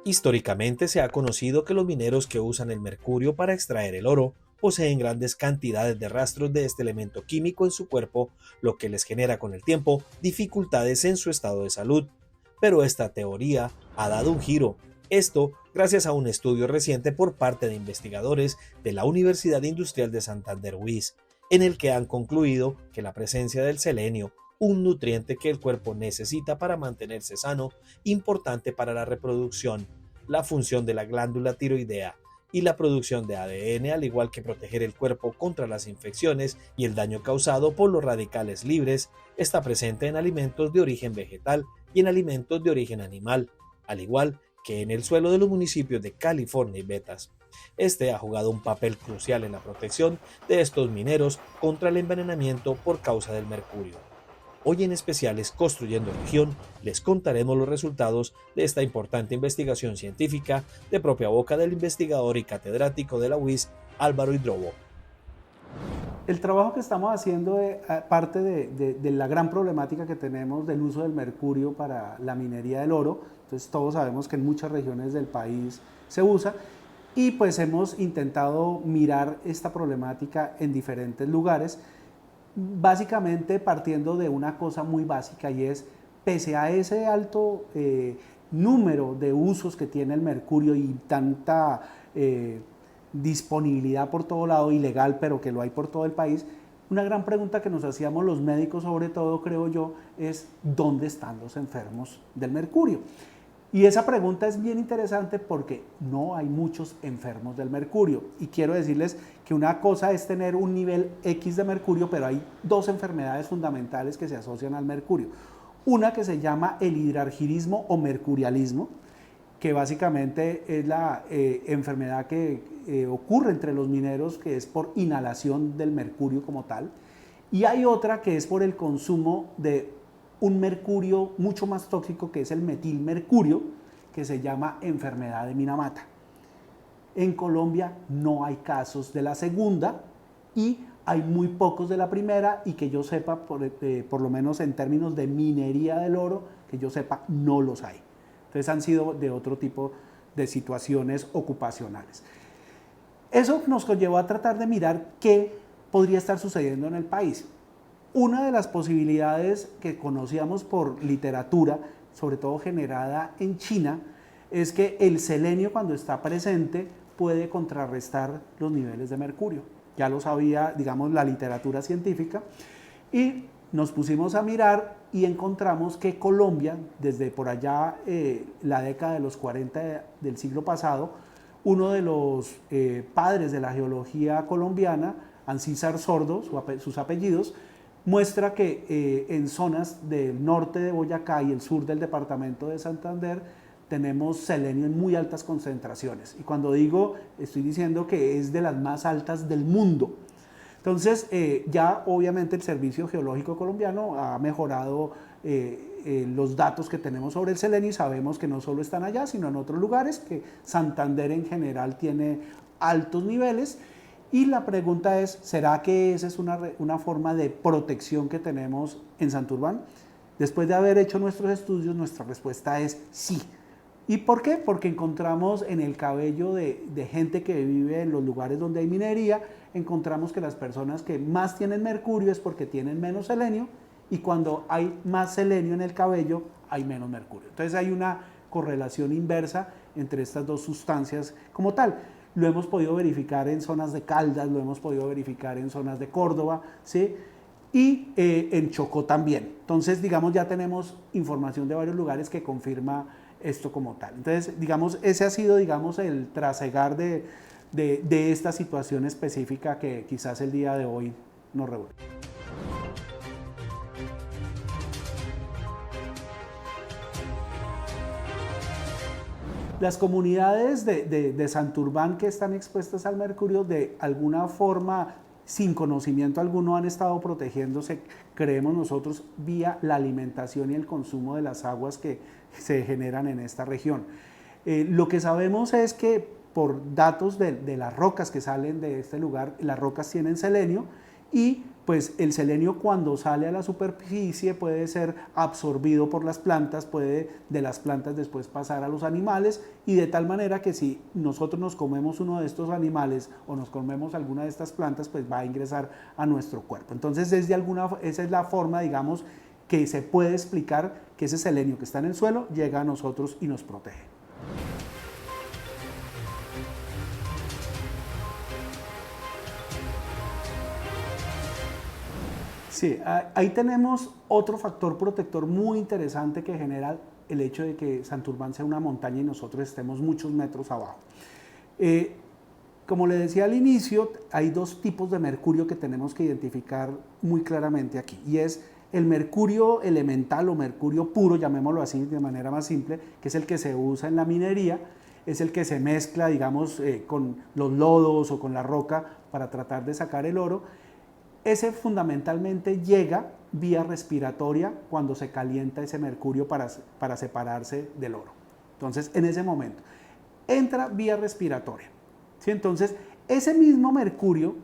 Históricamente se ha conocido que los mineros que usan el mercurio para extraer el oro poseen grandes cantidades de rastros de este elemento químico en su cuerpo, lo que les genera con el tiempo dificultades en su estado de salud. Pero esta teoría ha dado un giro. Esto gracias a un estudio reciente por parte de investigadores de la Universidad Industrial de Santander UIS, en el que han concluido que la presencia del selenio, un nutriente que el cuerpo necesita para mantenerse sano, importante para la reproducción, la función de la glándula tiroidea y la producción de ADN, al igual que proteger el cuerpo contra las infecciones y el daño causado por los radicales libres, está presente en alimentos de origen vegetal y en alimentos de origen animal, al igual que en el suelo de los municipios de California y Betas. Este ha jugado un papel crucial en la protección de estos mineros contra el envenenamiento por causa del mercurio. Hoy en especiales Construyendo Región les contaremos los resultados de esta importante investigación científica de propia boca del investigador y catedrático de la UIS, Álvaro Hidrobo. El trabajo que estamos haciendo parte de la gran problemática que tenemos del uso del mercurio para la minería del oro. Entonces todos sabemos que en muchas regiones del país se usa y pues hemos intentado mirar esta problemática en diferentes lugares, básicamente partiendo de una cosa muy básica, y es, pese a ese alto número de usos que tiene el mercurio y tanta disponibilidad por todo lado, ilegal, pero que lo hay por todo el país, una gran pregunta que nos hacíamos los médicos, sobre todo creo yo, es ¿dónde están los enfermos del mercurio? Y esa pregunta es bien interesante porque no hay muchos enfermos del mercurio. Y quiero decirles que una cosa es tener un nivel X de mercurio, pero hay dos enfermedades fundamentales que se asocian al mercurio. Una que se llama el hidrargirismo o mercurialismo, que básicamente es la enfermedad que ocurre entre los mineros, que es por inhalación del mercurio como tal. Y hay otra que es por el consumo de un mercurio mucho más tóxico, que es el metilmercurio, que se llama enfermedad de Minamata. En Colombia no hay casos de la segunda y hay muy pocos de la primera, y que yo sepa, por lo menos en términos de minería del oro, que yo sepa, no los hay. Entonces han sido de otro tipo de situaciones ocupacionales. Eso nos llevó a tratar de mirar qué podría estar sucediendo en el país. Una de las posibilidades que conocíamos por literatura, sobre todo generada en China, es que el selenio, cuando está presente, puede contrarrestar los niveles de mercurio. Ya lo sabía, digamos, la literatura científica, y nos pusimos a mirar y encontramos que Colombia, desde por allá la década de los 40 del siglo pasado, uno de los padres de la geología colombiana, Ancísar Sordo, sus apellidos, muestra que en zonas del norte de Boyacá y el sur del departamento de Santander tenemos selenio en muy altas concentraciones. Y cuando digo, estoy diciendo que es de las más altas del mundo. Entonces, ya obviamente el Servicio Geológico Colombiano ha mejorado los datos que tenemos sobre el selenio, y sabemos que no solo están allá, sino en otros lugares, que Santander en general tiene altos niveles. Y la pregunta es, ¿será que esa es una forma de protección que tenemos en Santurbán? Después de haber hecho nuestros estudios, nuestra respuesta es sí. ¿Y por qué? Porque encontramos en el cabello de gente que vive en los lugares donde hay minería, encontramos que las personas que más tienen mercurio es porque tienen menos selenio, y cuando hay más selenio en el cabello, hay menos mercurio. Entonces hay una correlación inversa entre estas dos sustancias como tal. Lo hemos podido verificar en zonas de Caldas, lo hemos podido verificar en zonas de Córdoba, ¿sí? Y en Chocó también. Entonces, digamos, ya tenemos información de varios lugares que confirma esto como tal. Entonces, digamos, ese ha sido, digamos, el trasegar de esta situación específica que quizás el día de hoy nos reúne. Las comunidades de Santurbán que están expuestas al mercurio, de alguna forma, sin conocimiento alguno, han estado protegiéndose, creemos nosotros, vía la alimentación y el consumo de las aguas que se generan en esta región. Lo que sabemos es que, por datos de las rocas que salen de este lugar, las rocas tienen selenio, y pues el selenio cuando sale a la superficie puede ser absorbido por las plantas, puede de las plantas después pasar a los animales, y de tal manera que si nosotros nos comemos uno de estos animales o nos comemos alguna de estas plantas, pues va a ingresar a nuestro cuerpo. Entonces esa es la forma, digamos, que se puede explicar que ese selenio que está en el suelo llega a nosotros y nos protege. Sí, ahí tenemos otro factor protector muy interesante que genera el hecho de que Santurbán sea una montaña y nosotros estemos muchos metros abajo. Como le decía al inicio, hay dos tipos de mercurio que tenemos que identificar muy claramente aquí, y es el mercurio elemental o mercurio puro, llamémoslo así de manera más simple, que es el que se usa en la minería, es el que se mezcla, digamos, con los lodos o con la roca para tratar de sacar el oro. Ese fundamentalmente llega vía respiratoria cuando se calienta ese mercurio para separarse del oro. Entonces, en ese momento, entra vía respiratoria. ¿Sí? Entonces, ese mismo mercurio,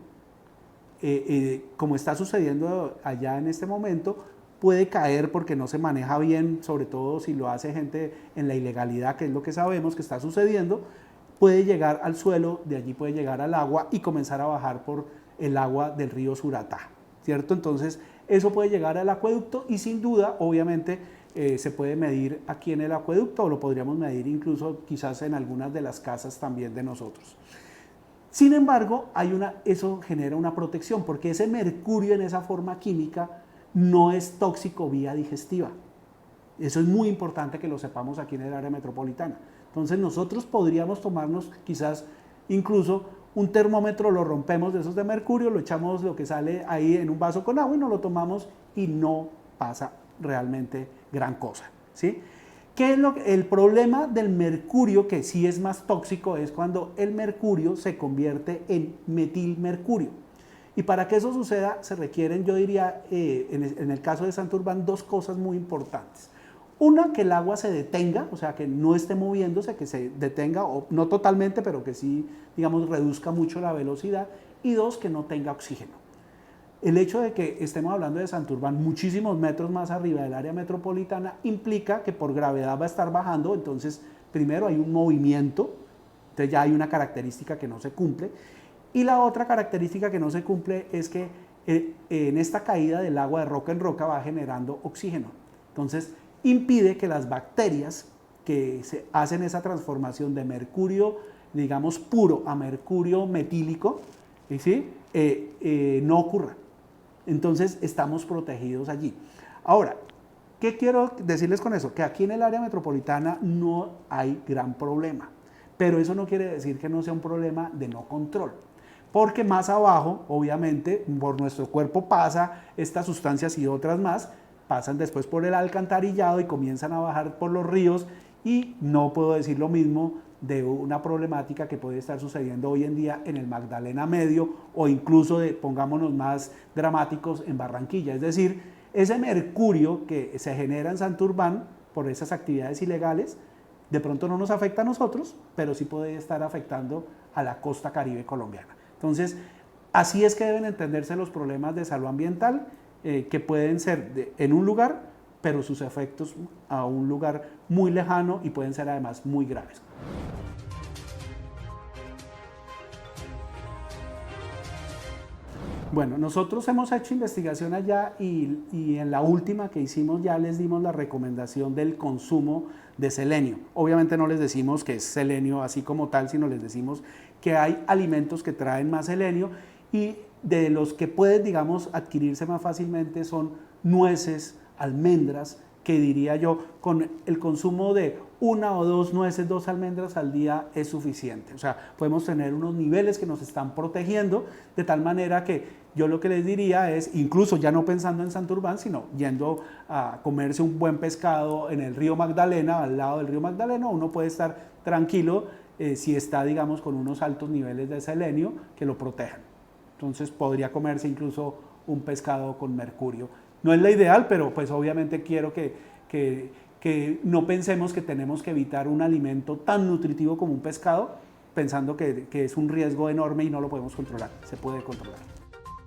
como está sucediendo allá en este momento, puede caer porque no se maneja bien, sobre todo si lo hace gente en la ilegalidad, que es lo que sabemos que está sucediendo, puede llegar al suelo, de allí puede llegar al agua y comenzar a bajar por el agua del río Suratá, ¿cierto? Entonces, eso puede llegar al acueducto y sin duda, obviamente, se puede medir aquí en el acueducto o lo podríamos medir incluso quizás en algunas de las casas también de nosotros. Sin embargo, eso genera una protección porque ese mercurio en esa forma química no es tóxico vía digestiva. Eso es muy importante que lo sepamos aquí en el área metropolitana. Entonces, nosotros podríamos tomarnos quizás incluso un termómetro, lo rompemos de esos de mercurio, lo echamos lo que sale ahí en un vaso con agua y nos lo tomamos y no pasa realmente gran cosa, ¿sí? ¿Qué es el problema del mercurio, que sí es más tóxico, es cuando el mercurio se convierte en metilmercurio? Y para que eso suceda se requieren, yo diría, en el caso de Santurbán, dos cosas muy importantes. Una, que el agua se detenga, o sea, que no esté moviéndose, que se detenga, o no totalmente, pero que sí, digamos, reduzca mucho la velocidad. Y dos, que no tenga oxígeno. El hecho de que estemos hablando de Santurbán muchísimos metros más arriba del área metropolitana implica que por gravedad va a estar bajando, entonces primero hay un movimiento, entonces ya hay una característica que no se cumple. Y la otra característica que no se cumple es que en esta caída del agua de roca en roca va generando oxígeno. Entonces, impide que las bacterias que se hacen esa transformación de mercurio, digamos, puro a mercurio metílico, ¿sí? No ocurra. Entonces, estamos protegidos allí. Ahora, ¿qué quiero decirles con eso? Que aquí en el área metropolitana no hay gran problema, pero eso no quiere decir que no sea un problema de no control. Porque más abajo, obviamente, por nuestro cuerpo pasa estas sustancias y otras más, pasan después por el alcantarillado y comienzan a bajar por los ríos, y no puedo decir lo mismo de una problemática que puede estar sucediendo hoy en día en el Magdalena Medio o incluso, pongámonos más dramáticos, en Barranquilla. Es decir, ese mercurio que se genera en Santurbán por esas actividades ilegales, de pronto no nos afecta a nosotros, pero sí puede estar afectando a la costa caribe colombiana. Entonces, así es que deben entenderse los problemas de salud ambiental, que pueden ser en un lugar, pero sus efectos a un lugar muy lejano y pueden ser además muy graves. Bueno, nosotros hemos hecho investigación allá y en la última que hicimos ya les dimos la recomendación del consumo de selenio. Obviamente no les decimos que es selenio así como tal, sino les decimos que hay alimentos que traen más selenio, y de los que pueden, digamos, adquirirse más fácilmente son nueces, almendras, que diría yo, con el consumo de 1 o 2 nueces, 2 almendras al día es suficiente. O sea, podemos tener unos niveles que nos están protegiendo, de tal manera que yo lo que les diría es, incluso ya no pensando en Santurbán, sino yendo a comerse un buen pescado en el río Magdalena, al lado del río Magdalena, uno puede estar tranquilo si está, digamos, con unos altos niveles de selenio que lo protejan. Entonces podría comerse incluso un pescado con mercurio. No es la ideal, pero pues obviamente quiero que no pensemos que tenemos que evitar un alimento tan nutritivo como un pescado, pensando que es un riesgo enorme y no lo podemos controlar. Se puede controlar.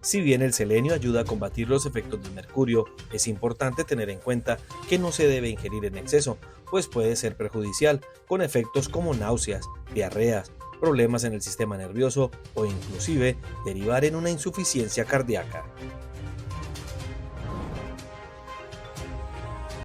Si bien el selenio ayuda a combatir los efectos del mercurio, es importante tener en cuenta que no se debe ingerir en exceso, pues puede ser perjudicial, con efectos como náuseas, diarreas, problemas en el sistema nervioso o inclusive derivar en una insuficiencia cardíaca.